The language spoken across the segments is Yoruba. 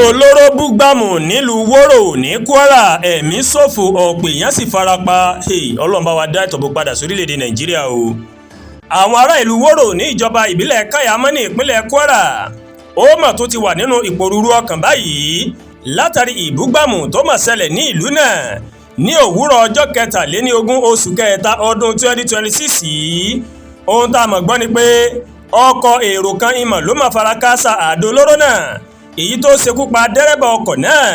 olóró bú Gbàmù nílùú Woro ní Kwara, ẹ̀mí ṣòfò, ọ̀pọ̀ èèyàn sì farapa. Ọlọ́run bá wa dá ìtọ̀bọ̀ padà sórílẹ̀-èdè Nàìjíríà o. Àwọn ará ìlú Woro ní ìjọba ìbílẹ̀ Káyàmọ́ ní ìpínlẹ̀ Kwara ó mà tó ti wà nínú ìpòrúurú ọkàn báyìí látàrí ìbúgbàmù tó mà ṣẹlẹ̀ ní ìlú náà ní òwúrọ̀ ọjọ́ 23 oṣù kẹta ọdún 2026 yìí. Ohun tá a mọ̀ gbọ́ ni pé ọkọ̀ èrò kan ìmọ̀ ló mà fara káásá Àdó Olóró náà, èyí tó ṣekú pa dẹ́rẹ́bà ọkọ̀ náà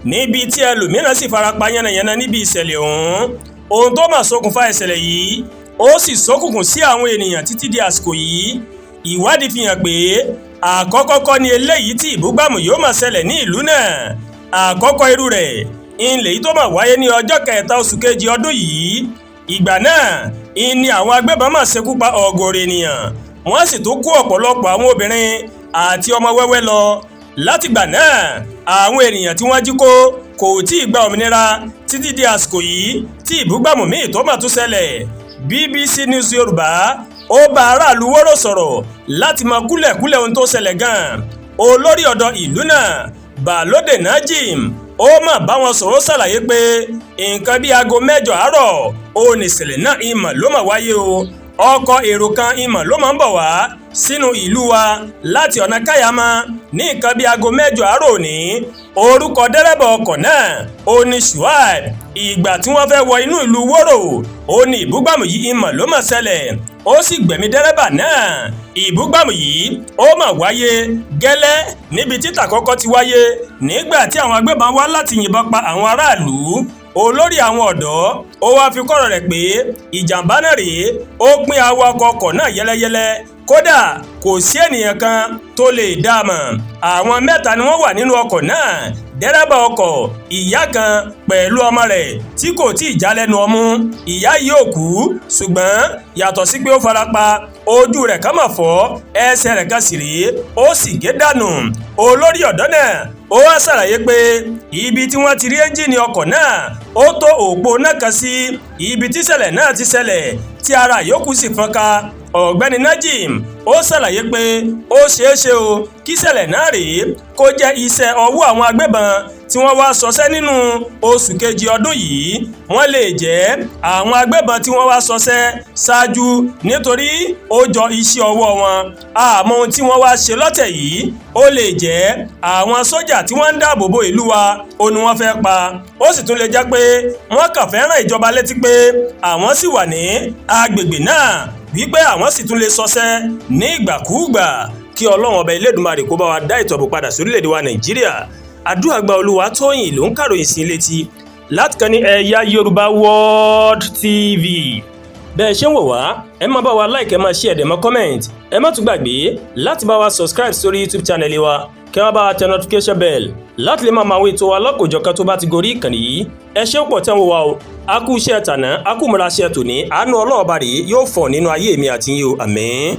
níbi tí ẹlòmíràn sì farapa yánnayànna níbi ìṣẹ̀lẹ̀ ọ̀hún. Ohun tó mà ṣokùnfà ìṣẹ̀lẹ̀ yìí ó sì ṣókùnkùn sí àwọn ènìyàn títí di àsìkò yìí. Ìwádìí fi hàn pé àkọ́kọ́ kọ́ ni eléyìí tí ìbúgbàmù yóò máa ṣẹlẹ̀ ní ìlú náà. Àkọ́kọ́ irú rẹ̀ ilẹ̀ yìí tó máa wáyé ní ọjọ́ 3 oṣù kejì ọdún yìí. Ìgbà náà ni àwọn agbébọn máa ṣekú pa ọ̀gọ̀rọ̀ ènìyàn, wọ́n sì tún kó ọ̀pọ̀lọpọ̀ àwọn obìnrin àti ọmọ wẹ́wẹ́ lọ. Látìgbà náà àwọn ènìyàn tí wọ́n jí kó kò tí ì gba òmìnira títí di àsìkò yìí tí ìbúgbàmù míì tó máa tún ṣẹlẹ̀. BBC News Yorùbá ó bá aráàlú Woro sọ̀rọ̀ láti mọ kúlẹ̀kúlẹ̀ ohun tó ṣẹlẹ̀ gan-an. Olórí ọ̀dọ́ ìlú náà Balódé Najim ó mà bá wọn sọ̀rọ̀ ṣàlàyé pé nǹkan bíi aago 8 àárọ̀ òun ìṣẹ̀lẹ̀ náà ìmọ̀ ló mà wáyé o. Ọkọ̀ èrò kan ìmọ̀ ló máa ń bọ̀ wá sínú ìlú wa láti ọ̀nà Káyàmọ́ ní nǹkan bíi aago 8 àárọ̀ òní. Orúkọ dẹ́rẹ́bà ọkọ̀ náà ó ní Shuaib. Ìgbà tí wọ́n fẹ́ wọ inú ìlú Woro ó ní ìbúgbàmù yìí ìmọ̀ ló mà ṣẹlẹ̀, ó sì gbẹ̀mí dẹ́rẹ́bà náà. Ìbúgbàmù yìí ó mà wáyé gẹ́lẹ́ níbi tí tàkọ́kọ́ ti wáyé nígbà tí àwọn agbébọn wá láti yìnbọn pa àwọn aráàlú. Olórí àwọn ọ̀dọ́ ó wá fi kọ́rọ̀ rẹ̀ pé ìjàmbá náà rèé, ó pín awakọ̀ ọkọ̀ náà yẹ́lẹ́yẹ́lẹ́, kódà kò sí ènìyàn kan tó lè dá a mọ̀. Àwọn 3 ni wọ́n wà nínú ọkọ̀ náà, dẹ́rẹ́bà ọkọ̀, ìyá kan pẹ̀lú ọmọ rẹ̀ tí kò tí ì já lẹ́nu ọmú. Ìyá yìí ò kú, ṣùgbọ́n yàtọ̀ sí pé ó farapa, ojú rẹ̀ kan mà fọ́, ẹsẹ̀ rẹ̀ kan sì rèé ó sì gé dànù. Olórí ọ̀dọ́ náà ó wá ṣàlàyé pé ibi tí wọ́n ti rí ẹ́ńjìnì ọkọ̀ náà ó tó òpó náà kan sí ibi tí ìṣẹ̀lẹ̀ náà ti ṣẹlẹ̀ tí ara yòókù sì fọ́nká. Ọ̀gbẹ́ni Najim ó ṣàlàyé pé ó ṣeéṣe o kí ìṣẹ̀lẹ̀ náà rèé kó jẹ́ iṣẹ́ ọwọ́ àwọn agbébọn tí wọ́n wá ṣọṣẹ́ nínú oṣù kejì ọdún yìí. Wọ́n lè jẹ́ àwọn agbébọn tí wọ́n wá ṣọṣẹ́ ṣáájú nítorí ó jọ iṣẹ́ ọwọ́ wọn. Àmọ́ ohun tí wọ́n wá ṣe lọ́tẹ̀ yìí ó lè jẹ́ àwọn sójà tí wọ́n ń dáàbò bo ìlú wa ó ní wọ́n fẹ́ pa. Ó sì tún lè jẹ́ pé wọ́n kàn fẹ́ rán ìjọba létí pé àwọn sì wà ní agbègbè náà, wípé àwọn sì tún lè ṣọṣẹ́ ní ìgbàkúùgbà. Kí Ọlọ́run ọba Elédùmarè kó bá wa dá ìtọ̀bọ̀ padà sórílẹ̀-èdè wa Nàìjíríà. Àdúrà gba Olúwatóyìn ló ń kàròyìn sí létí láti kàn ní EyaYorubaWorldTv. Bẹ́ẹ̀ ṣe ń wò wá, ẹ máa bá wa like, ẹ máa share, ẹ máa comment. Ẹ má tún gbàgbé láti bá wa subscribe sórí YouTube channel wa, kí wọ́n bá wa tẹ notification bell láti lè máa àwọn ètò wa lọ́kọ̀ọ́jọ̀kan tó bá ti gorí ìkànnì yìí. Ẹ ṣé pọ̀ tẹ́ ń wò wá o. A kú iṣẹ́ tàná, a kú múra ṣe tòní, àánú Ọlọ́run bá rèé yóò fọ̀ nínú ayé mi àti yín o. Àmín.